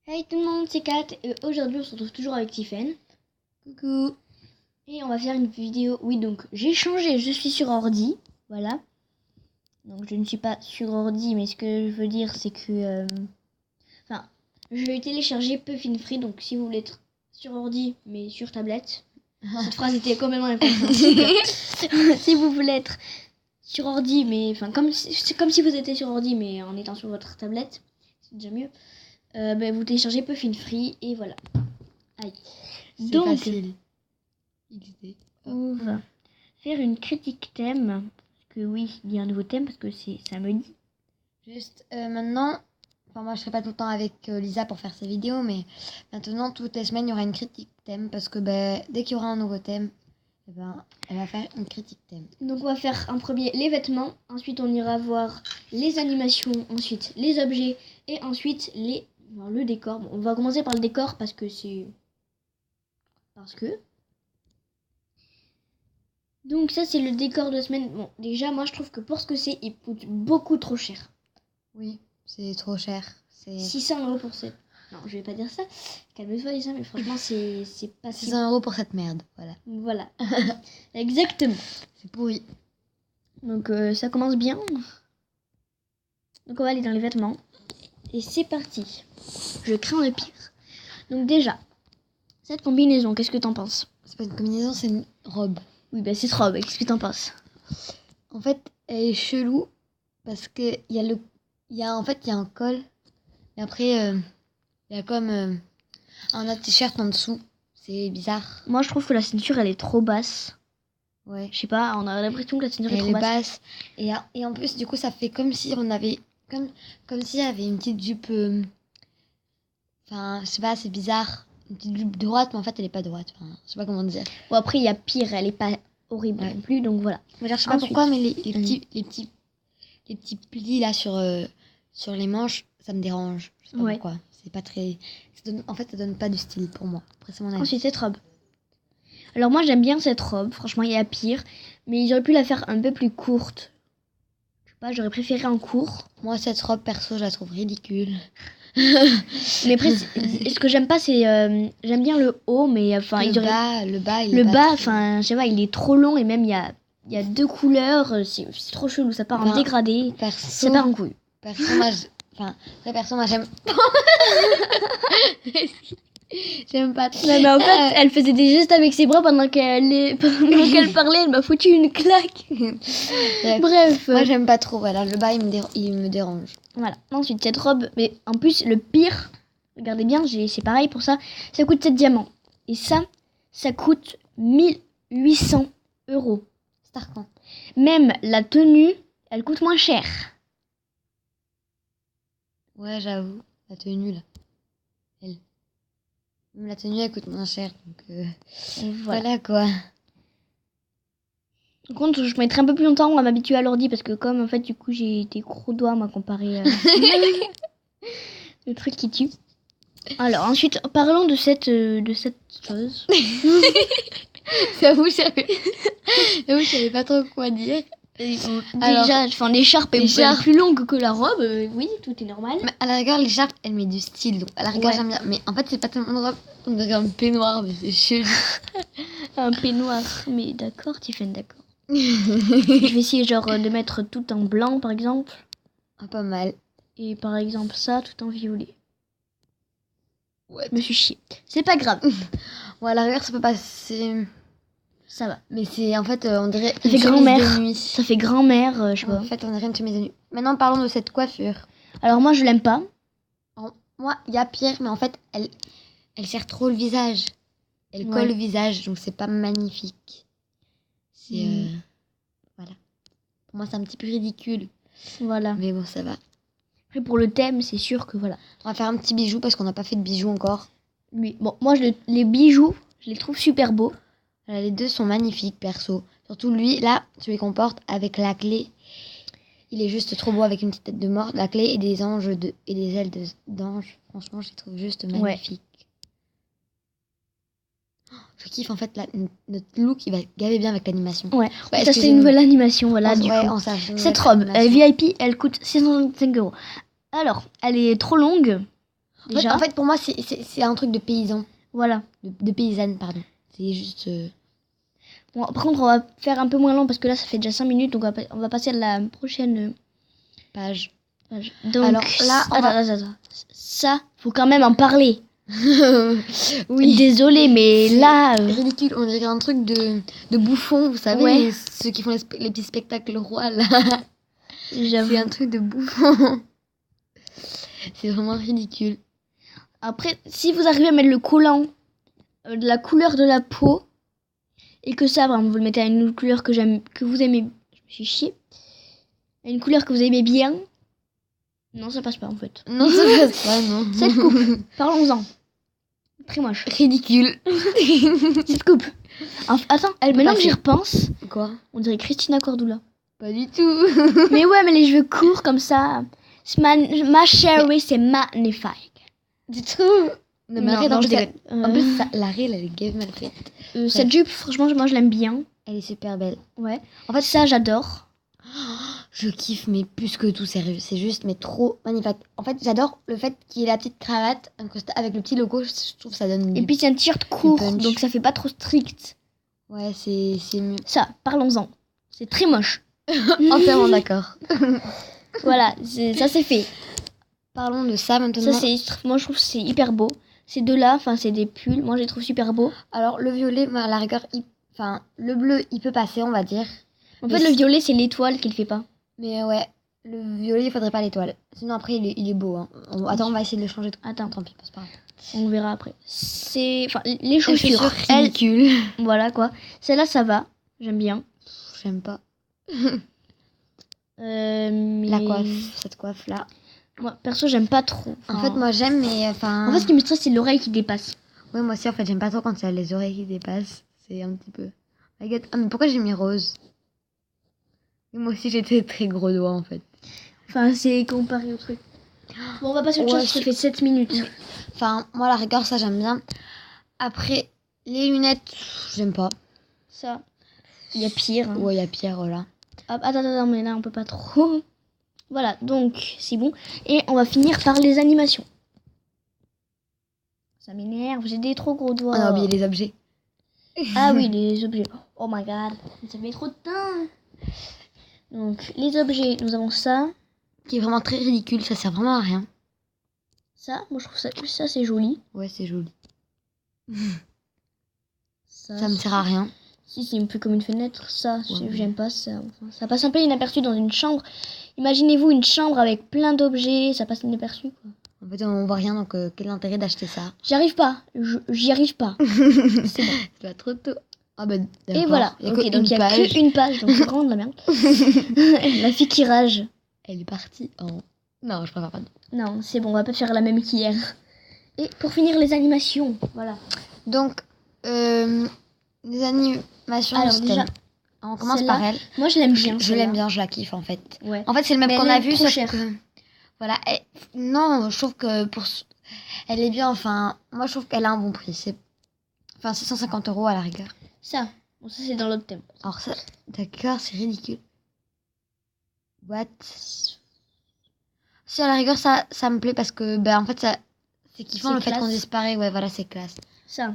Hey tout le monde, c'est Kat et aujourd'hui on se retrouve toujours avec Tiffen. Coucou. Et on va faire une vidéo. Oui, donc j'ai changé, je suis sur ordi. Voilà. Donc je ne suis pas sur ordi, mais ce que je veux dire c'est que. Enfin, je vais télécharger Puffin Free, donc si vous voulez être sur ordi mais sur tablette. Cette phrase était complètement incompréhensible. Si vous voulez être sur ordi, mais. Enfin, c'est comme si vous étiez sur ordi mais en étant sur votre tablette, c'est déjà mieux. Vous téléchargez Puffin Free et voilà. Aïe. C'est Donc, facile. on va faire une critique thème. Parce que oui, il y a un nouveau thème parce que c'est samedi. Juste maintenant, moi je serai pas tout le temps avec Lisa pour faire ses vidéos, mais maintenant toutes les semaines il y aura une critique thème parce que dès qu'il y aura un nouveau thème, elle va faire une critique thème. Donc on va faire en premier les vêtements, ensuite on ira voir les animations, ensuite les objets et ensuite le décor. Bon, on va commencer par le décor parce que donc ça c'est le décor de la semaine. Bon, déjà moi je trouve que pour ce que c'est, il coûte beaucoup trop cher. Oui, c'est trop cher. C'est 600 € pour cette... Non, je vais pas dire ça. Calme-toi Lisa, mais franchement c'est pas si... 600 € pour cette merde, voilà. Voilà. Exactement. C'est pourri. Donc ça commence bien. Donc on va aller dans les vêtements. Et c'est parti. Je crains le pire. Donc déjà, cette combinaison, qu'est-ce que t'en penses? C'est pas une combinaison, c'est une robe. Oui, bah c'est cette robe, qu'est-ce que t'en penses? En fait, elle est chelou parce que il y a un col et après il y a comme un t-shirt en dessous. C'est bizarre. Moi je trouve que la ceinture elle est trop basse. Ouais. Je sais pas, on a l'impression que la ceinture est Elle trop est basse. Et en plus, du coup, ça fait comme si on avait comme s'il y avait une petite jupe. Enfin, je sais pas, c'est bizarre. Une petite jupe droite, mais en fait, elle est pas droite. Enfin, je sais pas comment dire. Bon après il y a pire, elle est pas horrible Ouais. non plus, donc voilà. Je sais pas pourquoi, mais les petits plis là sur les manches, ça me dérange. Je sais pas Ouais. pourquoi. C'est pas très. En fait, ça donne pas de style pour moi. Après, c'est mon avis. Ensuite cette robe. Alors moi j'aime bien cette robe, franchement il y a pire, mais ils auraient pu la faire un peu plus courte. Je sais pas, j'aurais préféré en court. Moi, cette robe, perso, je la trouve ridicule. Mais après, ce que j'aime pas, c'est j'aime bien le haut, mais enfin Le bas, il est le pas bas, très- enfin je sais pas, il est trop long et même il y a deux couleurs, c'est trop chelou, ça part en Enfin, dégradé, Perso, ça part en couille. perso, moi, j'aime. J'aime pas trop. Non, mais en fait, elle faisait des gestes avec ses bras pendant qu'elle parlait, elle m'a foutu une claque. Bref, Moi, j'aime pas trop. Voilà, le bas, il me dérange. voilà. Ensuite, cette robe, mais en plus, le pire, regardez bien, c'est pareil pour ça, ça coûte 7 diamants. Et ça coûte 1800 €. Starkant. Même la tenue, elle coûte moins cher. Ouais, j'avoue. La tenue, là. Même la tenue, elle coûte moins cher. Donc, Et voilà. voilà quoi. Par contre, je mettrai un peu plus longtemps à m'habituer à l'ordi parce que comme en fait, du coup, j'ai des gros doigts, moi, comparé à le truc qui tue. Alors, ensuite, parlons de cette chose. J'avoue, je savais pas trop quoi dire. Alors, Déjà, enfin, l'écharpe est l'écharpe. plus longue que la robe. Oui, tout est normal. Mais à la rigueur, l'écharpe, elle met du style. Donc, à la rigueur, Ouais. j'aime bien. Mais en fait, c'est pas tellement une robe. On dirait un peignoir, mais c'est chelou. Un peignoir. Mais d'accord, Tiffen, d'accord. Je vais essayer genre de mettre tout en blanc, par exemple. Ah, pas mal. Et par exemple ça, tout en violet. Ouais. Je me suis chiée. C'est pas grave. Ouais, à la rigueur, ça peut passer. Ça va. Mais c'est en fait, on dirait Ça une fait chemise grand-mère. de nuit. Ça fait grand-mère, je sais pas. En fait, on dirait une chemise de nuit. Maintenant, parlons de cette coiffure. Alors moi, je l'aime pas. Moi, il y a pire, mais en fait, elle sert trop le visage. Elle colle Ouais. le visage, donc c'est pas magnifique. C'est voilà. Pour moi, c'est un petit peu ridicule, Voilà. mais bon, ça va. Après, pour le thème, c'est sûr que voilà. On va faire un petit bijou parce qu'on n'a pas fait de bijoux encore. Lui, bon, moi, les bijoux, je les trouve super beaux. Les deux sont magnifiques, perso. Surtout lui, là, celui qu'on porte avec la clé. Il est juste trop beau avec une petite tête de mort, la clé et des anges et des ailes d'ange. Franchement, je les trouve juste magnifiques. Oh, je kiffe en fait notre look, il va gaver bien avec l'animation. Ouais. Ouais, Ça, c'est une nouvelle animation, voilà, du coup. en sachant Cette notre robe, animation. VIP, elle coûte 625 €. Alors, elle est trop longue. déjà. En fait, pour moi, c'est un truc de paysan. Voilà. De paysanne, pardon. C'est juste... Bon, par contre, on va faire un peu moins long parce que là, ça fait déjà 5 minutes. Donc, on va passer à la prochaine page. page. Donc, Alors, là, attends. Ça, faut quand même en parler. Oui. Désolée, mais là... Ridicule, on dirait un truc de bouffon, vous savez, Ouais. ceux qui font les petits spectacles rois, là. J'avoue. C'est un truc de bouffon. C'est vraiment ridicule. Après, si vous arrivez à mettre le collant de la couleur de la peau, et que ça, par exemple, vous le mettez à une couleur que vous aimez... Je me suis chiée. À une couleur que vous aimez bien... Non, ça passe pas, en fait. Non, ça passe pas, non. Cette coupe, parlons-en. Très moche. Ridicule. Cette coupe. Attends, maintenant que j'y repense, Quoi? on dirait Christina Cordula. Pas du tout. Mais ouais, mais les cheveux courts comme ça. Ma chérie, c'est magnifique. Du tout. Non, mais Non, arrête, non, en je plus, déconne. en plus, la règle, elle est game mal faite. Cette jupe, franchement, moi je l'aime bien. Elle est super belle. Ouais. En fait, ça, j'adore. Je kiffe, mais plus que tout, sérieux. C'est juste, mais trop magnifique. En fait, j'adore le fait qu'il y ait la petite cravate incrustée avec le petit logo. Je trouve que ça donne Et puis, c'est un t-shirt court, punch. donc ça fait pas trop strict. Ouais, c'est mieux. Ça, parlons-en. C'est très moche. Entièrement d'accord. Voilà, ça c'est fait. Parlons de ça maintenant. Moi, je trouve que c'est hyper beau. Ces deux-là, enfin, c'est des pulls. Moi, je les trouve super beaux. Alors, le violet, à la rigueur, enfin, le bleu, il peut passer, on va dire. En fait, le violet, c'est l'étoile qui le fait pas. Mais ouais, le violet, il faudrait pas l'étoile. Sinon, après, il est beau. Hein. Attends, on va essayer de le changer. Attends, tant pis, c'est pas grave. on verra après. Enfin, les chaussures, ridicules. voilà quoi. Celle-là, ça va. J'aime bien. J'aime pas. Mais... La coiffe, cette coiffe-là. Moi, perso, j'aime pas trop. En fait, moi, j'aime, mais enfin... En fait, ce qui me stresse, c'est l'oreille qui dépasse. Ouais, moi aussi, en fait, j'aime pas trop quand il y a les oreilles qui dépassent. C'est un petit peu... Ah, mais pourquoi j'ai mis rose? Moi aussi, j'étais très gros doigts, en fait. Enfin, c'est comparé au truc. Bon, on va passer au chose, ça fait 7 minutes. Enfin, moi, la rigueur, ça, j'aime bien. Après, les lunettes, j'aime pas. Ça, il y a pire. Hein. Ouais, il y a pire, voilà. Hop, attends, mais là, on peut pas trop. Voilà, donc, c'est bon. Et on va finir par les animations. Ça m'énerve, j'ai des trop gros doigts. On a oublié les objets. Ah oui, les objets. Oh my god, ça met trop de temps. Donc, les objets, nous avons ça. Qui est vraiment très ridicule, ça sert vraiment à rien. Ça, moi je trouve ça c'est joli. Ouais, c'est joli. Ça me sert à rien. Si, c'est un peu comme une fenêtre. Ça, Ouais. j'aime pas ça. Enfin, ça passe un peu inaperçu dans une chambre. Imaginez-vous une chambre avec plein d'objets, ça passe inaperçu quoi. En fait, on voit rien, donc quel intérêt d'acheter ça? J'y arrive pas. J'y arrive pas. C'est bon. Tu vas trop tôt. Ah bah, Et voilà. Il y a Ok, donc il y a qu'une page, donc c'est vraiment de la merde. La fille qui rage. Elle est partie en... Non, je préfère pas. Non, c'est bon, on va pas faire la même qu'hier. Et pour finir, les animations. Voilà. Donc, les animations. Alors déjà, on commence celle-là, par elle. moi je l'aime bien. Je l'aime bien, je la kiffe en fait. Ouais. En fait, c'est le même Mais qu'on elle a est vu, trop sauf chère. que... Voilà. Non, je trouve que elle est bien, enfin... Moi, je trouve qu'elle a un bon prix. Enfin, c'est 150 € à la rigueur. Ça. Bon, ça c'est dans l'autre thème. Alors ça, d'accord, c'est ridicule. What? Si à la rigueur, ça me plaît parce que, ben, en fait, ça... C'est kiffant C'est le fait classe. qu'on disparaît. Ouais, voilà, c'est classe. Ça.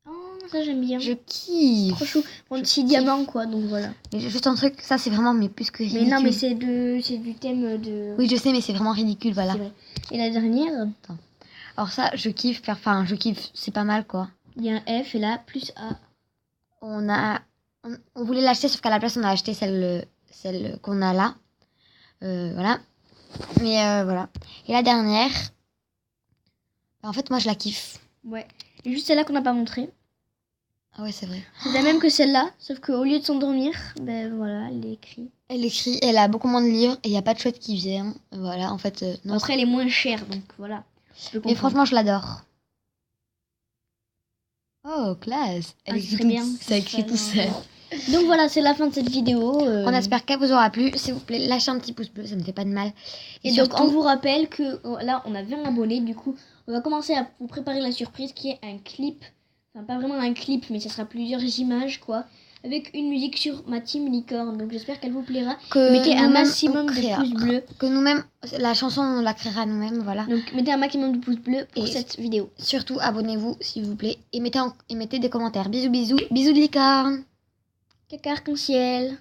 Oh, ça j'aime bien. Je kiffe. Trop chou. Bon, Je petit kiffe. diamant quoi, donc voilà. Mais juste un truc, ça c'est vraiment mais plus que ridicule. Mais non, mais c'est du thème de... Oui, je sais, mais c'est vraiment ridicule, voilà. C'est vrai. Et la dernière, Alors ça, je kiffe faire... Enfin, je kiffe, c'est pas mal, quoi. il y a un F et là, plus A. On voulait l'acheter, sauf qu'à la place, on a acheté celle qu'on a là. Voilà. Mais voilà. Et la dernière... En fait, moi, je la kiffe. Ouais. Et juste celle-là qu'on n'a pas montrée. Ah ouais, c'est vrai. C'est la même que celle-là, sauf qu'au lieu de s'endormir, ben voilà, elle est écrite. Elle écrit, elle a beaucoup moins de livres et il n'y a pas de chouette qui vient. Voilà, en fait... non, Après, elle est moins chère, donc voilà. mais franchement, je l'adore. Oh, classe. Elle écrit très tout- bien. Ça écrit tout seul. Donc voilà, c'est la fin de cette vidéo. On espère qu'elle vous aura plu. S'il vous plaît, lâchez un petit pouce bleu, ça ne fait pas de mal. Et donc, on vous rappelle que là, on a 20 abonnés. Du coup, on va commencer à vous préparer la surprise qui est un clip. Enfin, pas vraiment un clip, mais ça sera plusieurs images, quoi. avec une musique sur ma team licorne. Donc j'espère qu'elle vous plaira. Que Mettez un nous-mêmes, maximum on de créera. pouces bleus. Que nous-mêmes, la chanson, on la créera nous-mêmes, voilà. Donc mettez un maximum de pouces bleus pour Et cette vidéo. surtout, abonnez-vous, s'il vous plaît. Et mettez des commentaires. Bisous, bisous. Bisous de licorne. Caca arc-en-ciel.